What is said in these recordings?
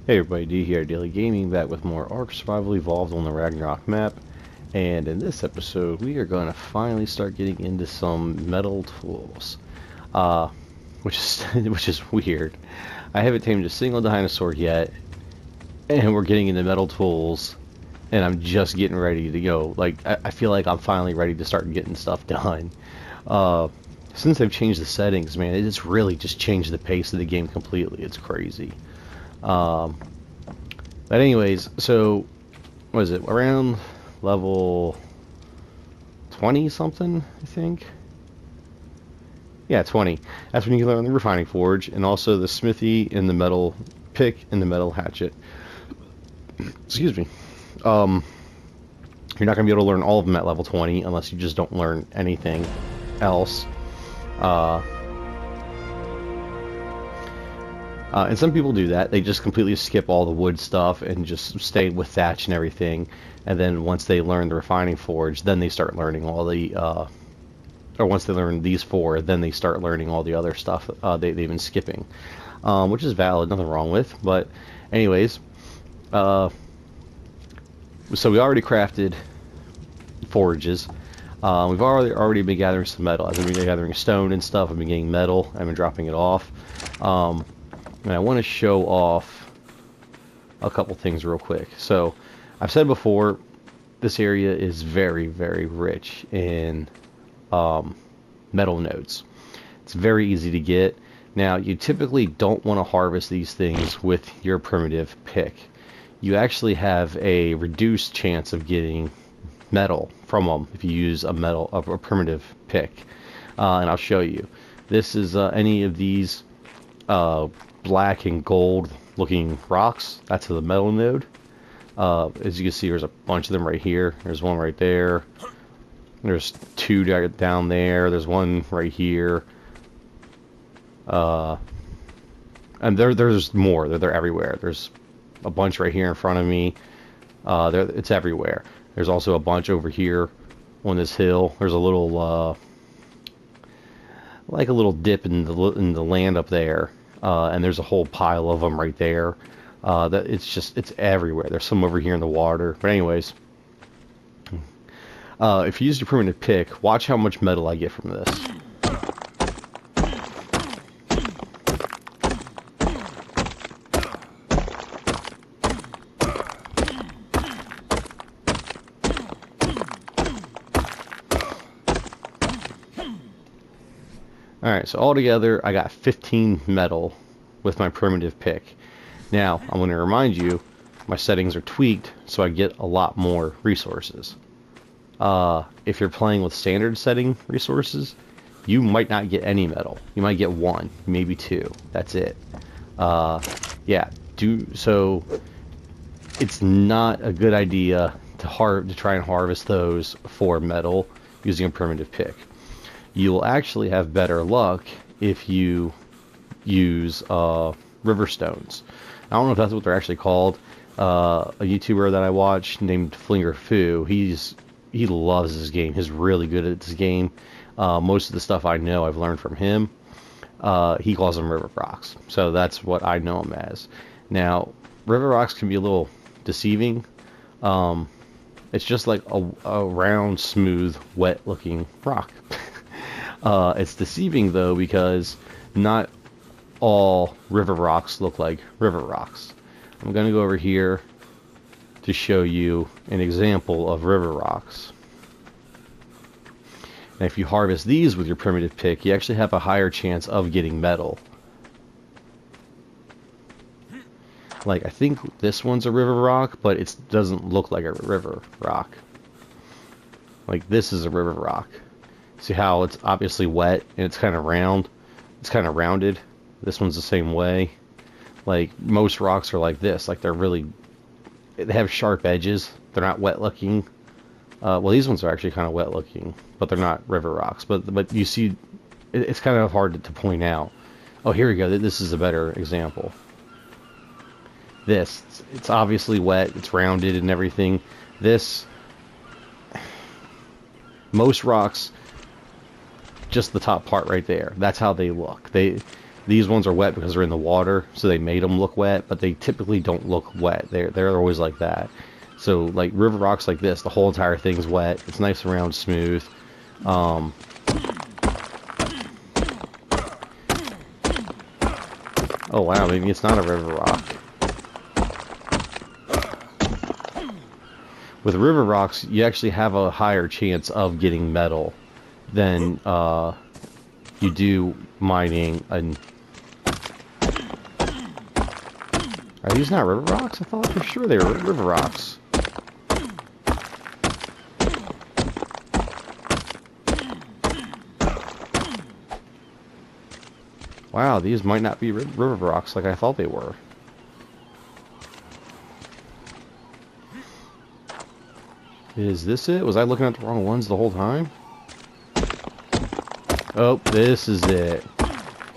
Hey everybody, D here, Daily Gaming, back with more Ark Survival Evolved on the Ragnarok map. And in this episode, we are going to finally start getting into some metal tools. Which is which is weird. I haven't tamed a single dinosaur yet, and we're getting into metal tools, and I'm just getting ready to go. Like, I feel like I'm finally ready to start getting stuff done. Since they've changed the settings, man, it's really just changed the pace of the game completely. It's crazy. But anyways, so what is it? Around level 20 something, I think. Yeah, 20. That's when you learn the refining forge and also the smithy and the metal pick and the metal hatchet. Excuse me. You're not gonna be able to learn all of them at level 20 unless you just don't learn anything else. And some people do that. They just completely skip all the wood stuff and just stay with thatch and everything. And then once they learn the refining forge, then they start learning all the, or once they learn these four, then they start learning all the other stuff they've been skipping. Which is valid, nothing wrong with. But anyways, so we already crafted forges. We've already been gathering some metal. I've been gathering stone and stuff. I've been getting metal. I've been dropping it off. And I want to show off a couple things real quick. So, I've said before, this area is very, very rich in metal nodes. It's very easy to get. Now, you typically don't want to harvest these things with your primitive pick. You actually have a reduced chance of getting metal from them if you use a primitive pick. And I'll show you. This is any of these black and gold looking rocks. That's the metal node. As you can see, there's a bunch of them right here. There's one right there. There's two down there. There's one right here. And there's more. They're everywhere. There's a bunch right here in front of me. It's everywhere. There's also a bunch over here on this hill. There's a little like a little dip in the land up there. And there's a whole pile of them right there. It's everywhere. There's some over here in the water. But anyways, if you use your primitive pick, watch how much metal I get from this. Alright, so altogether I got 15 metal with my primitive pick. Now, I'm going to remind you, my settings are tweaked so I get a lot more resources. If you're playing with standard setting resources, you might not get any metal. You might get one, maybe two. That's it. Yeah, so it's not a good idea to try and harvest those for metal using a primitive pick. You will actually have better luck if you use river stones. I don't know if that's what they're actually called. A YouTuber that I watch named Flinger Foo, he loves this game. He's really good at this game. Most of the stuff I know I've learned from him. He calls them river rocks. So that's what I know them as. Now, river rocks can be a little deceiving. It's just like a round, smooth, wet-looking rock. It's deceiving though because not all river rocks look like river rocks. I'm going to go over here to show you an example of river rocks. And if you harvest these with your primitive pick, you actually have a higher chance of getting metal. Like, I think this one's a river rock, but it doesn't look like a river rock. Like, this is a river rock. See how it's obviously wet and it's kind of round? It's kind of rounded. This one's the same way. Like, most rocks are like this. Like, they have sharp edges. They're not wet looking. Well, these ones are actually kind of wet looking, but they're not river rocks. But you see, it's kind of hard to point out. Oh, here we go. This is a better example. It's obviously wet. It's rounded and everything. Most rocks, just the top part right there. That's how they look. These ones are wet because they're in the water, so they made them look wet, but they typically don't look wet. They're always like that. So like river rocks like this, the whole entire thing's wet. It's nice, round, smooth. Oh wow, maybe it's not a river rock. With river rocks, you actually have a higher chance of getting metal than you do mining an... Are these not river rocks? I thought for sure they were river rocks. Wow, these might not be river rocks like I thought they were. Is this it? Was I looking at the wrong ones the whole time? Oh, this is it.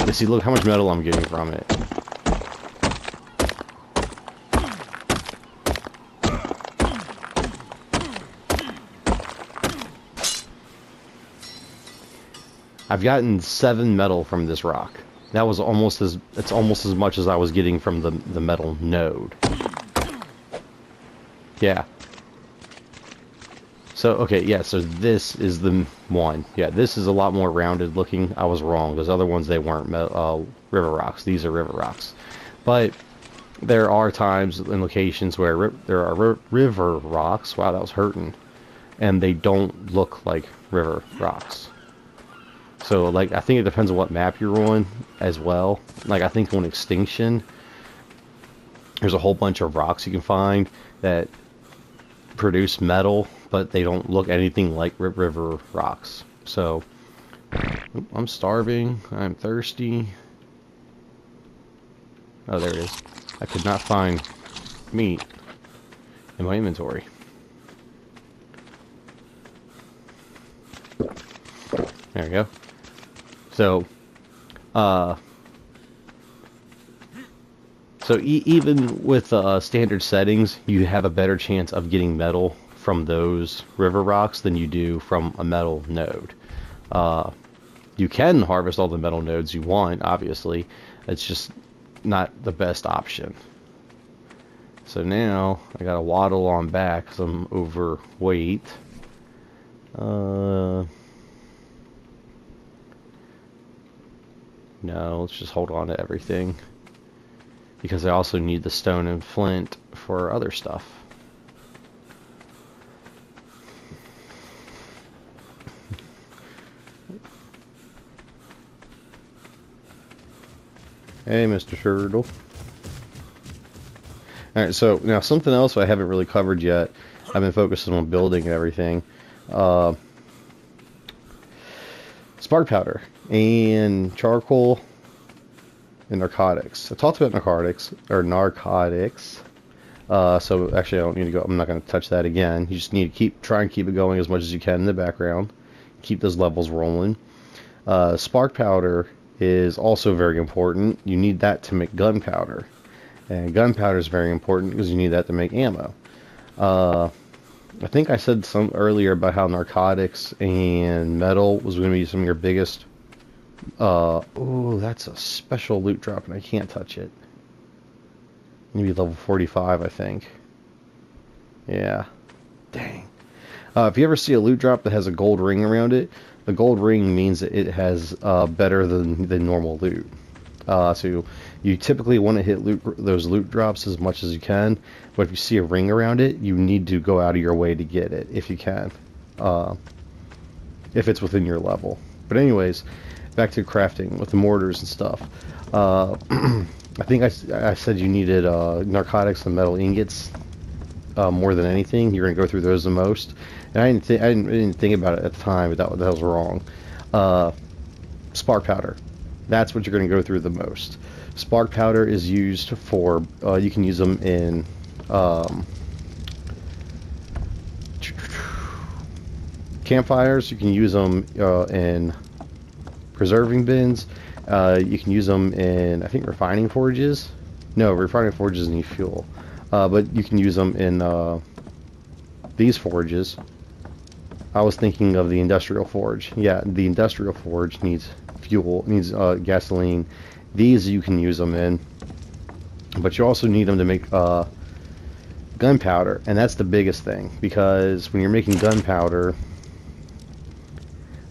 You see, look how much metal I'm getting from it. I've gotten 7 metal from this rock. That was almost as, it's almost as much as I was getting from the metal node. Yeah. So, okay, yeah, so this is the one. Yeah, this is a lot more rounded looking. I was wrong. Those other ones, they weren't river rocks. These are river rocks. But there are times and locations where there are river rocks. Wow, that was hurting. And they don't look like river rocks. So, like, I think it depends on what map you're on as well. Like, I think on Extinction, there's a whole bunch of rocks you can find that produce metal, but they don't look anything like river rocks. So, I'm starving. I'm thirsty. Oh, there it is. I could not find meat in my inventory. There we go. So, even with standard settings, you have a better chance of getting metal from those river rocks than you do from a metal node. You can harvest all the metal nodes you want, obviously. It's just not the best option. So now, I gotta waddle on back because I'm overweight. No, let's just hold on to everything. Because I also need the stone and flint for other stuff. Hey, Mr. Turtle. Alright, so now something else I haven't really covered yet. I've been focusing on building and everything. Spark powder and charcoal and narcotics. I talked about narcotics. So actually I don't need to go, I'm not going to touch that again. You just need to try and keep it going as much as you can in the background. Keep those levels rolling. Spark powder is also very important. You need that to make gunpowder. And gunpowder is very important because you need that to make ammo. I think I said some earlier about how narcotics and metal was going to be some of your biggest. Oh, that's a special loot drop and I can't touch it. Maybe level 45, I think. Yeah. Dang. If you ever see a loot drop that has a gold ring around it, the gold ring means that it has better than normal loot. So you typically want to hit those loot drops as much as you can, but if you see a ring around it, you need to go out of your way to get it if you can, if it's within your level. But anyways, back to crafting with the mortars and stuff. I think I said you needed narcotics and metal ingots more than anything. You're going to go through those the most. And I didn't think about it at the time, but that was wrong. Spark powder. That's what you're going to go through the most. Spark powder is used for, you can use them in campfires. You can use them in preserving bins. You can use them in, I think, refining forges. No, refining forges need fuel. But you can use them in these forges. I was thinking of the industrial forge. Yeah, the industrial forge needs fuel, needs gasoline These you can use them in, but you also need them to make gunpowder, and that's the biggest thing, because when you're making gunpowder,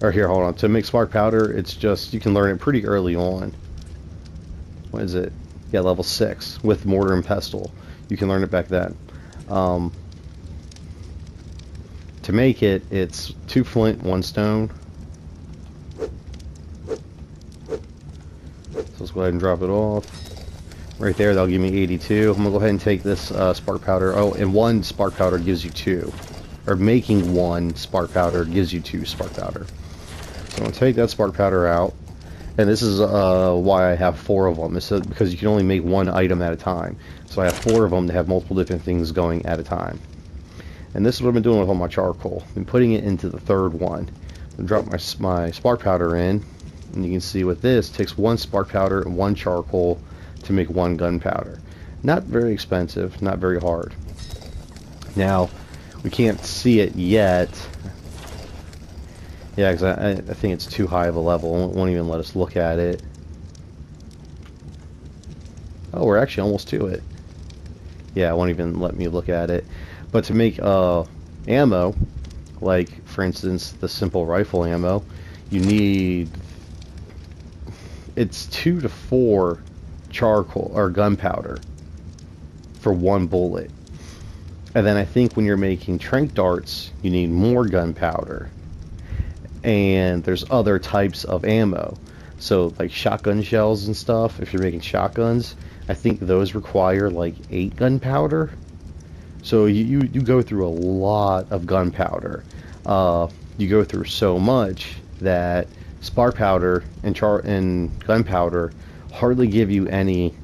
or here, hold on, to make spark powder, it's just, you can learn it pretty early on. What is it? Yeah, level 6 with mortar and pestle. You can learn it back then. To make it, it's 2 flint, 1 stone. So let's go ahead and drop it off. Right there, that'll give me 82. I'm gonna go ahead and take this spark powder. Oh, and 1 spark powder gives you 2. Or making 1 spark powder gives you 2 spark powder. So I'm gonna take that spark powder out. And this is why I have 4 of them. It's because you can only make 1 item at a time. So I have 4 of them to have multiple different things going at a time. And this is what I've been doing with all my charcoal. I've been putting it into the 3rd one. I drop my spark powder in. And you can see with this, it takes 1 spark powder and 1 charcoal to make 1 gunpowder. Not very expensive, not very hard. Now, we can't see it yet. Yeah, because I think it's too high of a level. It won't even let us look at it. Oh, we're actually almost to it. Yeah, it won't even let me look at it. But to make ammo, like for instance the simple rifle ammo, you need, it's 2 to 4 charcoal or gunpowder for 1 bullet. And then I think when you're making tranq darts, you need more gunpowder. And there's other types of ammo, so like shotgun shells and stuff, if you're making shotguns, I think those require like 8 gunpowder. So you go through a lot of gunpowder. You go through so much that spark powder and gunpowder hardly give you any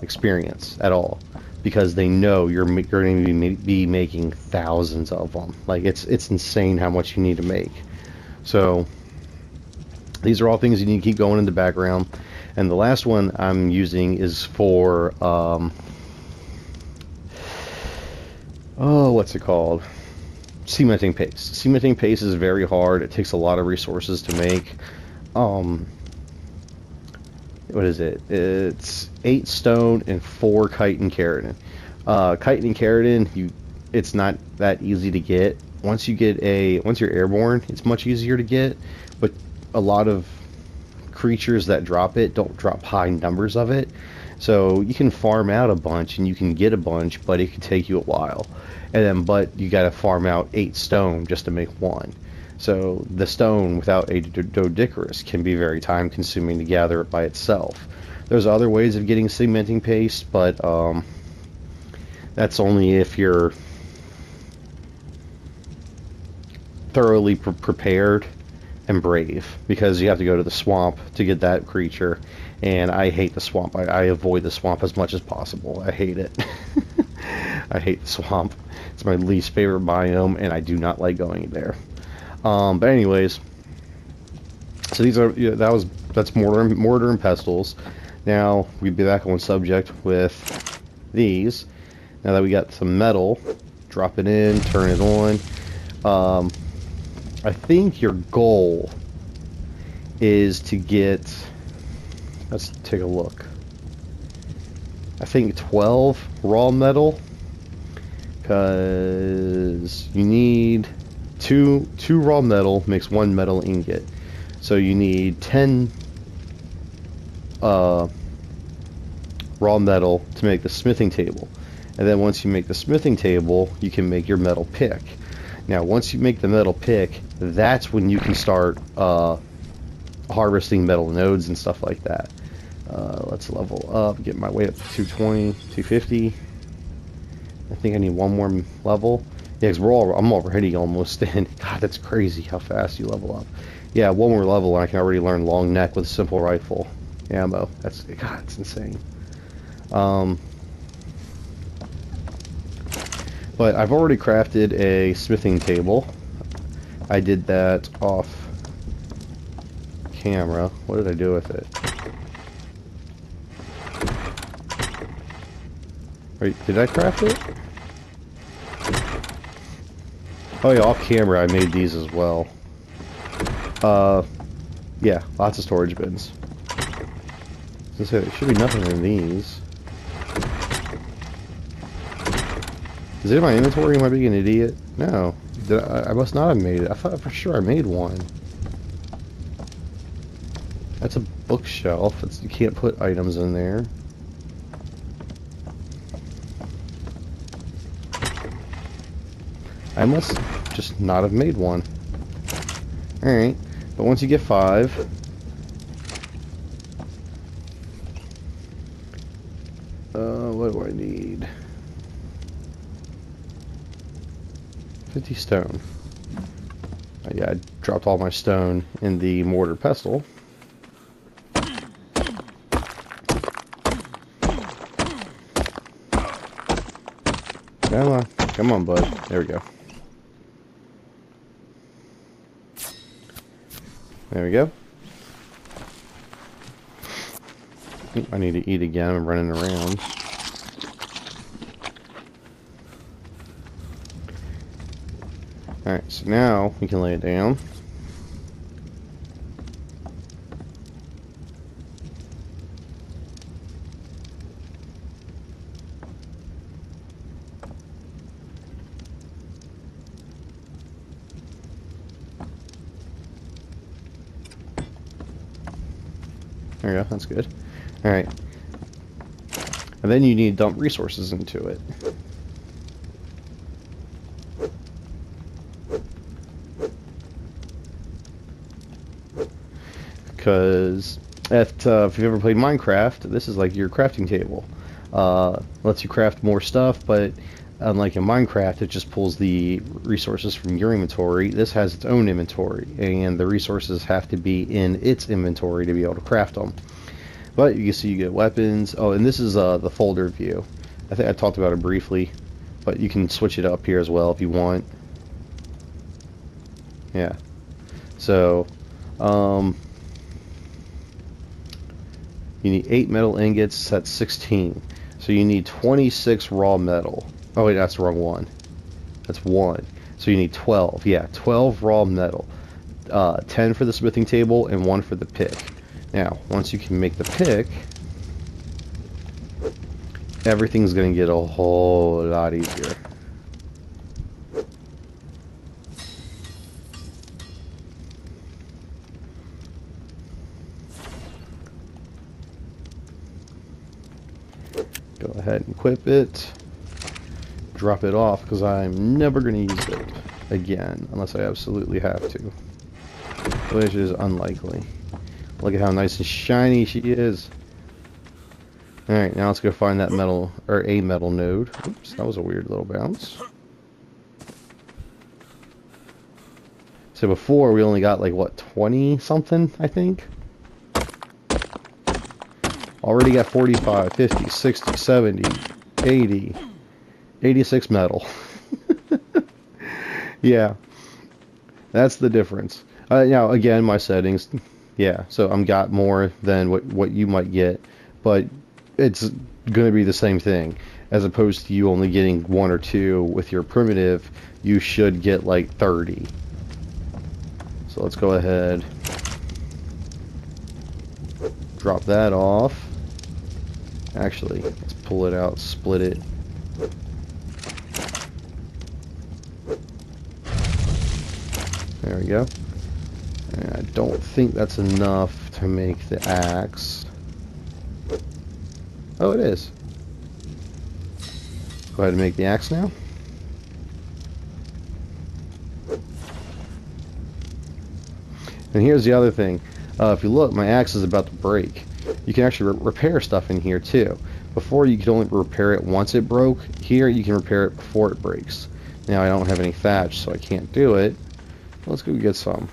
experience at all, because they know you're going to be making thousands of them. Like it's insane how much you need to make. So these are all things you need to keep going in the background. And the last one I'm using is for what's it called? Cementing paste. Cementing paste is very hard. It takes a lot of resources to make. What is it? It's 8 stone and 4 chitin keratin. Chitin and keratin, it's not that easy to get. Once you're airborne, it's much easier to get, but a lot of creatures that drop it don't drop high numbers of it. So you can farm out a bunch and you can get a bunch, but it can take you a while. But you gotta farm out 8 stone just to make 1. So the stone without a doedicurus can be very time consuming to gather it by itself. There's other ways of getting cementing paste, but that's only if you're thoroughly prepared and brave, because you have to go to the swamp to get that creature, and I hate the swamp. I avoid the swamp as much as possible. I hate it. I hate the swamp. It's my least favorite biome, and I do not like going there. But anyways, so these are, that's mortar and pestles. Now we'd be back on subject with these. Now that we got some metal, drop it in, turn it on. I think your goal is to get, let's take a look, I think 12 raw metal, because you need two raw metal makes 1 metal ingot, so you need 10 raw metal to make the smithing table. And then once you make the smithing table, you can make your metal pick. Now once you make the metal pick, that's when you can start harvesting metal nodes and stuff like that. Let's level up, get my way up to 220, 250. I think I need 1 more level. Yeah, because I'm already almost in. God, that's crazy how fast you level up. Yeah, 1 more level and I can already learn long neck with a simple rifle ammo. God, it's insane. But I've already crafted a smithing table. I did that off camera. What did I do with it? Wait, did I craft it? Oh yeah, off camera I made these as well. Yeah, lots of storage bins. So there should be nothing in these. Is it in my inventory? Am I being an idiot? No. I must not have made it. I thought for sure I made one. That's a bookshelf. You can't put items in there. I must just not have made one. Alright. But once you get 5... what do I need? 50 stone. Yeah, I dropped all my stone in the mortar pestle. Come on. Come on, bud. There we go. There we go. I need to eat again. I'm running around. Alright, so now we can lay it down. There we go, that's good. Alright. And then you need to dump resources into it. Because if you've ever played Minecraft, this is like your crafting table. Lets you craft more stuff, but unlike in Minecraft, it just pulls the resources from your inventory. This has its own inventory, and the resources have to be in its inventory to be able to craft them. But you can see you get weapons. Oh, and this is the folder view. I think I talked about it briefly, but you can switch it up here as well if you want. Yeah. So, you need 8 metal ingots. That's 16. So you need 26 raw metal. Oh wait, that's the wrong one. That's 1. So you need 12. Yeah, 12 raw metal. 10 for the smithing table and 1 for the pick. Now, once you can make the pick, everything's going to get a whole lot easier. Go ahead and equip it. Drop it off because I'm never going to use it again unless I absolutely have to, which is unlikely. Look at how nice and shiny she is. Alright, now let's go find that metal, or a metal node. Oops, that was a weird little bounce. So before we only got like what, 20 something, I think? Already got 45, 50, 60, 70, 80, 86 metal. Yeah, that's the difference. Now again, my settings, yeah, so I'm got more than what you might get, but it's going to be the same thing. As opposed to you only getting 1 or 2 with your primitive, you should get like 30. So let's go ahead, drop that off. Actually, let's pull it out, split it. There we go. And I don't think that's enough to make the axe. Oh, it is. Go ahead and make the axe now. And here's the other thing. If you look, my axe is about to break. You can actually repair stuff in here too. Before, you could only repair it once it broke. Here, you can repair it before it breaks. Now, I don't have any thatch, so I can't do it. Let's go get some.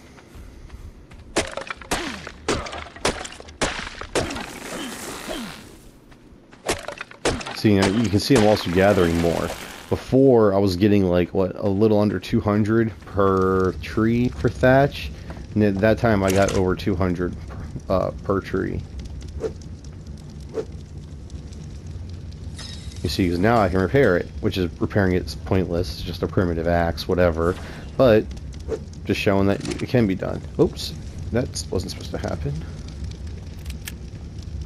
See, you can see I'm also gathering more. Before, I was getting like, what, a little under 200 per tree for thatch. And at that time, I got over 200 per tree. You see, because now I can repair it, which is repairing it's pointless. It's just a primitive axe, whatever. But just showing that it can be done. Oops, that wasn't supposed to happen.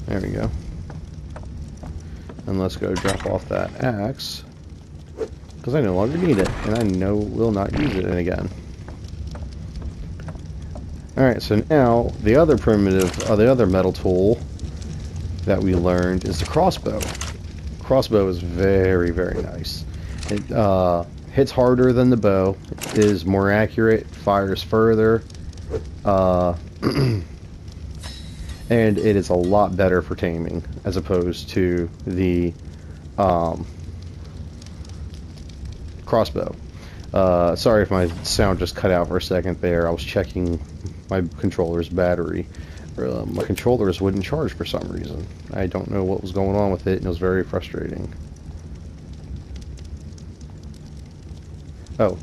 There we go. And let's go drop off that axe, because I no longer need it, and I will not use it again. Alright, so now the other the other metal tool that we learned is the crossbow. Crossbow is very, very nice. It hits harder than the bow, is more accurate, fires further, and it is a lot better for taming as opposed to the crossbow. Sorry if my sound just cut out for a second there. I was checking my controller's battery. My controllers wouldn't charge for some reason. I don't know what was going on with it, and it was very frustrating. Oh,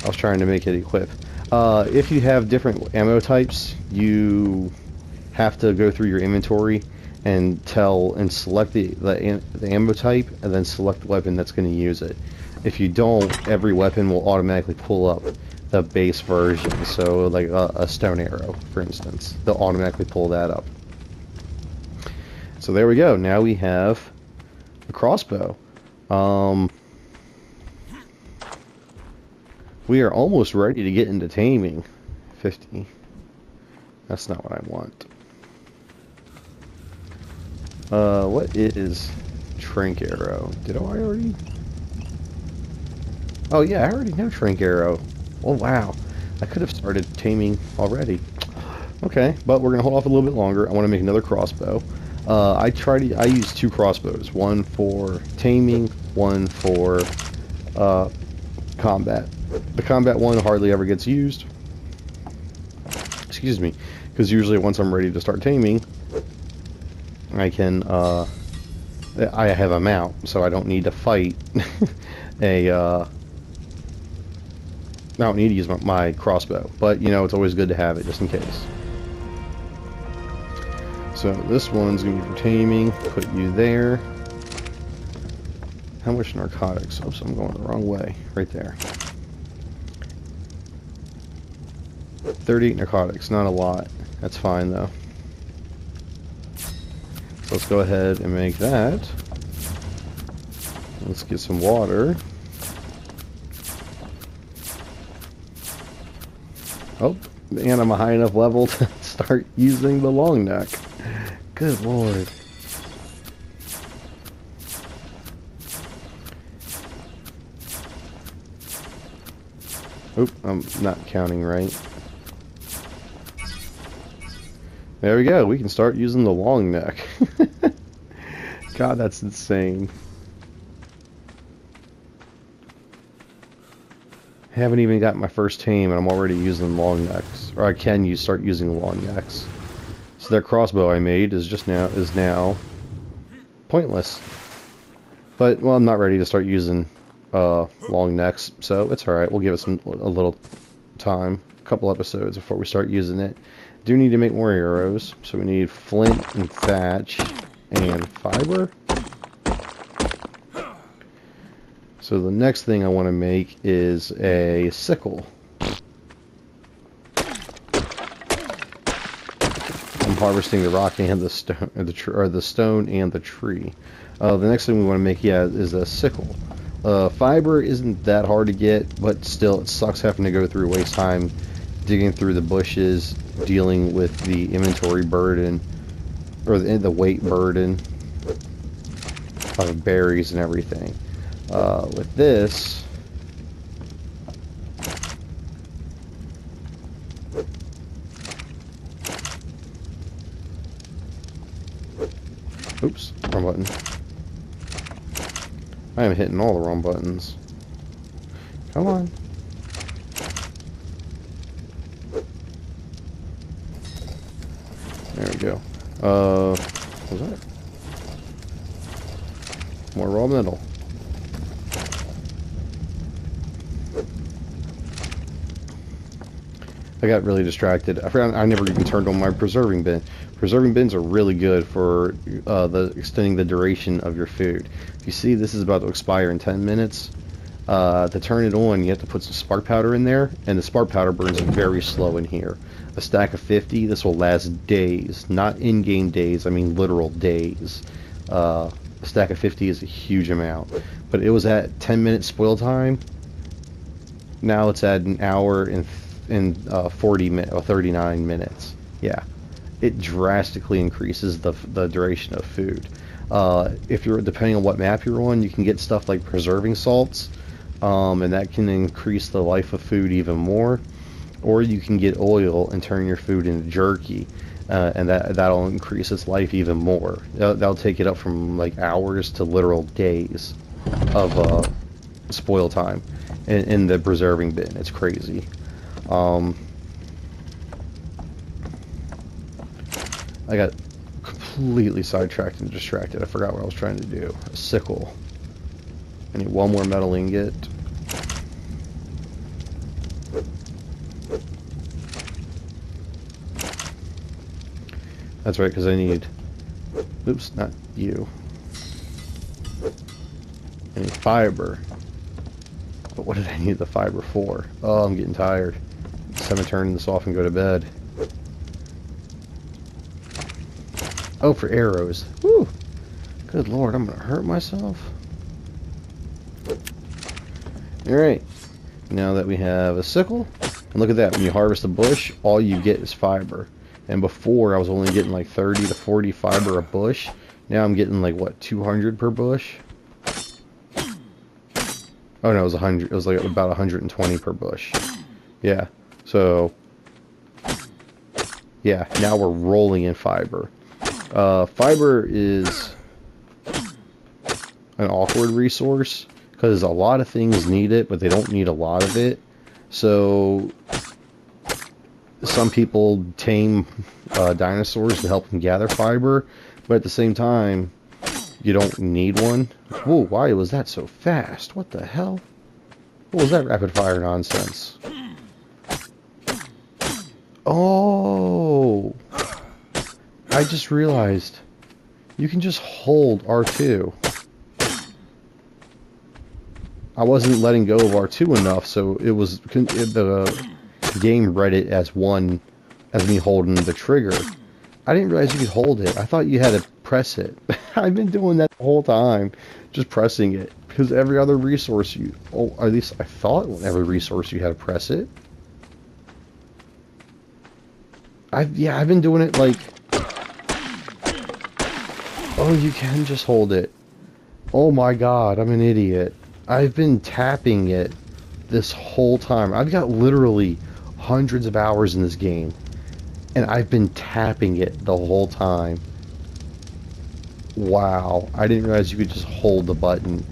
I was trying to make it equip. If you have different ammo types, you have to go through your inventory and select the ammo type, and then select the weapon that's going to use it. If you don't, every weapon will automatically pull up the base version. So like a stone arrow, for instance, they'll automatically pull that up. So there we go. Now we have a crossbow. We are almost ready to get into taming. 50. That's not what I want. What is Trank Arrow? Did I already? Oh yeah, I already know Trank Arrow. Oh wow, I could have started taming already. Okay, but we're gonna hold off a little bit longer. I want to make another crossbow. I use two crossbows, one for taming, one for combat. The combat one hardly ever gets used. Excuse me, because usually once I'm ready to start taming, I can I have a mount, so I don't need to fight I don't need to use my crossbow, but you know, it's always good to have it just in case. So this one's gonna be for taming. Put you there. How much narcotics? Oops, I'm going the wrong way. Right there. 38 narcotics, not a lot. That's fine though. So let's go ahead and make that. Let's get some water. Oh, and I'm a high enough level to start using the long neck. Good lord. Oop, I'm not counting right. There we go, we can start using the long neck. God, that's insane. Haven't even got my first tame and I'm already using long necks. Or I can start using long necks. So that crossbow I made is now pointless. But well, I'm not ready to start using long necks, so it's alright. We'll give it a little time, a couple episodes before we start using it. Do need to make more arrows, so we need flint and thatch and fiber. So the next thing I want to make is a sickle. I'm harvesting the rock and the stone, or the stone and the tree. The next thing we want to make, is a sickle. Fiber isn't that hard to get, but still, it sucks having to go through, waste time digging through the bushes, dealing with the inventory burden, or the weight burden of berries and everything. With this, oops, wrong button. I am hitting all the wrong buttons. Come on. There we go. What was that? More raw metal. I got really distracted. I forgot I never even turned on my preserving bin. Preserving bins are really good for extending the duration of your food. If you see this is about to expire in 10 minutes, to turn it on you have to put some spark powder in there, and the spark powder burns very slow in here. a stack of 50, this will last days. Not in-game days, I mean literal days. A stack of 50 is a huge amount. But it was at 10-minute spoil time. Now it's at an hour and 39 minutes. Yeah. It drastically increases the duration of food. If you're, depending on what map you're on, you can get stuff like preserving salts, and that can increase the life of food even more. Or you can get oil and turn your food into jerky, and that'll increase its life even more. That'll take it up from like hours to literal days of spoil time in the preserving bin. It's crazy. I got completely sidetracked and distracted. I forgot what I was trying to do. A sickle. I need one more metal ingot. That's right, because I need... Oops, not you. I need fiber. But what did I need the fiber for? Oh, I'm getting tired. I'm gonna turn this off and go to bed. Oh, for arrows. Woo! Good lord, I'm gonna hurt myself. Alright. Now that we have a sickle, and look at that, when you harvest a bush, all you get is fiber. And before, I was only getting like 30 to 40 fiber a bush. Now I'm getting like, what, 200 per bush? Oh no, it was 100. It was like about 120 per bush. Yeah. So, yeah, now we're rolling in fiber. Fiber is an awkward resource because a lot of things need it, but they don't need a lot of it. So some people tame dinosaurs to help them gather fiber, but at the same time, you don't need one. Whoa, why was that so fast? What the hell? What was that rapid fire nonsense? Oh! I just realized you can just hold R2. I wasn't letting go of R2 enough, so it was the game read it as one, as me holding the trigger. I didn't realize you could hold it. I thought you had to press it. I've been doing that the whole time, just pressing it, because every other resource you, oh, at least I thought every resource you had to press it. I've been doing it like. Oh, you can just hold it. Oh my god, I'm an idiot. I've been tapping it this whole time. I've got literally hundreds of hours in this game, and I've been tapping it the whole time. Wow, I didn't realize you could just hold the button.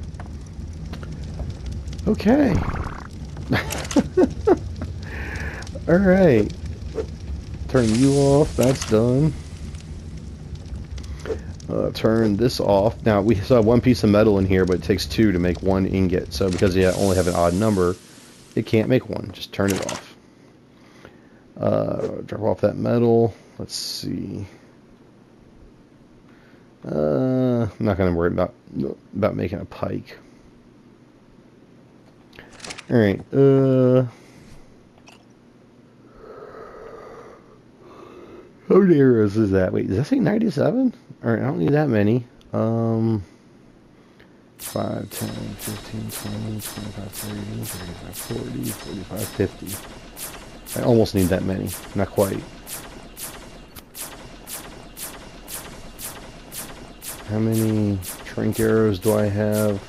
Okay. Alright. Turn you off, that's done. Turn this off. Now, we saw one piece of metal in here, but it takes two to make one ingot. So because you only have an odd number, it can't make one. Just turn it off. Drop off that metal. Let's see. I'm not going to worry about making a pike. Alright, how many arrows is that? Wait, does that say 97? Alright, I don't need that many. 5, 10, 15, 20, 25, 30, 35, 40, 45, 50. I almost need that many. Not quite. How many trank arrows do I have?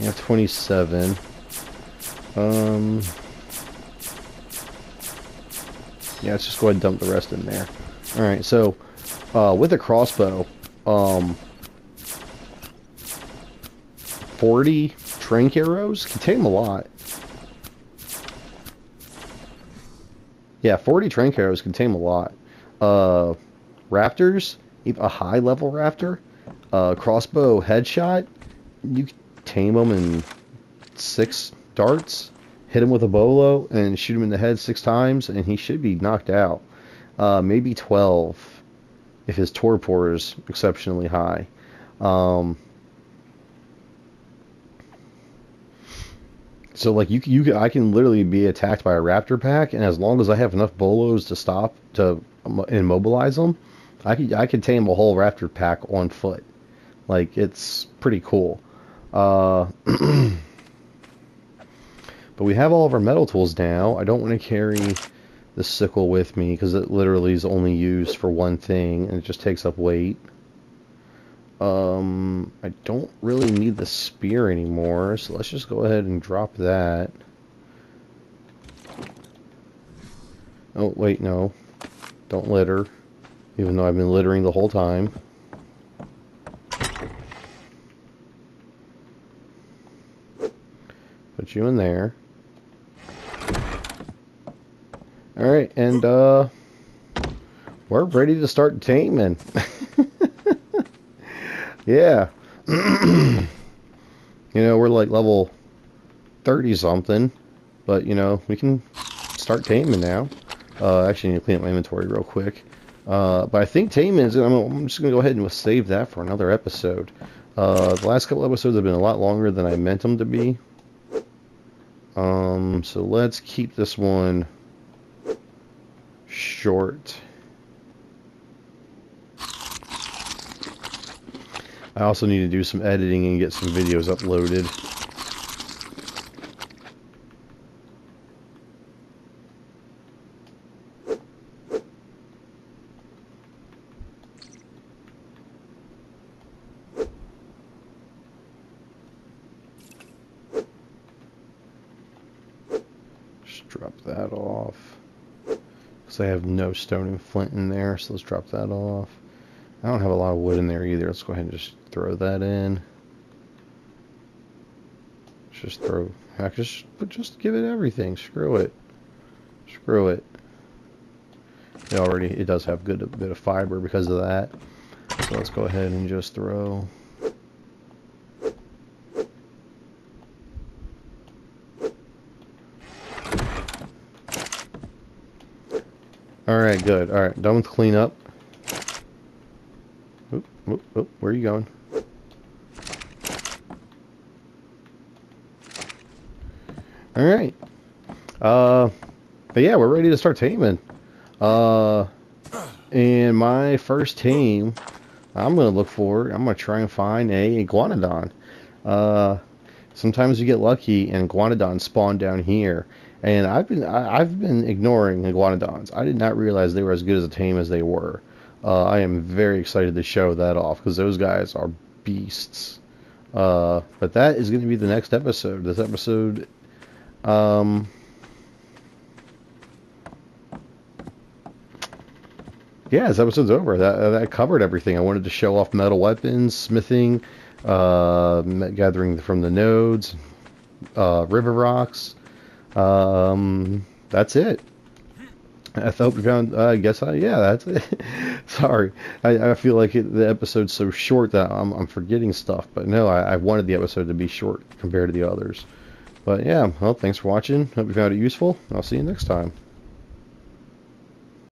I have 27. Yeah, let's just go ahead and dump the rest in there. Alright, so with a crossbow, 40 trank arrows can tame a lot. Yeah, 40 trank arrows can tame a lot. Raptors, a high level raptor, crossbow headshot, you can tame them in 6 darts. Hit him with a bolo and shoot him in the head 6 times, and he should be knocked out. Maybe 12 if his torpor is exceptionally high. So like I can literally be attacked by a raptor pack, and as long as I have enough bolos to stop to immobilize them, I could tame a whole raptor pack on foot. Like, it's pretty cool. But we have all of our metal tools now. I don't want to carry the sickle with me because it literally is only used for one thing and it just takes up weight. I don't really need the spear anymore, so let's just go ahead and drop that. Oh, wait, no. Don't litter. Even though I've been littering the whole time. Put you in there. Alright, and, we're ready to start taming. Yeah. You know, we're like level 30 something, but you know, we can start taming now. Actually, I need to clean up my inventory real quick. But I think taming is, I'm just going to go ahead and save that for another episode. The last couple episodes have been a lot longer than I meant them to be. So let's keep this one short. I also need to do some editing and get some videos uploaded. Just drop that off. Because I have no stone and flint in there, so let's drop that off. I don't have a lot of wood in there either. Let's go ahead and just throw that in. Just throw. Just give it everything. Screw it. Screw it. It does have a bit of fiber because of that. So let's go ahead and just throw. Alright, good. Alright, done with cleanup. Oop, oop, oop, where are you going? Alright. But yeah, we're ready to start taming. And my first tame, I'm going to try and find a iguanodon. Sometimes you get lucky and iguanodons spawn down here. And I've been ignoring iguanodons. I did not realize they were as good as a tame as they were. I am very excited to show that off because those guys are beasts. But that is going to be the next episode. This episode, yeah, this episode's over. That covered everything. I wanted to show off metal weapons, smithing, gathering from the nodes, river rocks. That's it. I hope you found, yeah, that's it. Sorry. I feel like the episode's so short that I'm forgetting stuff. But no, I wanted the episode to be short compared to the others. But yeah, well, thanks for watching. Hope you found it useful. I'll see you next time.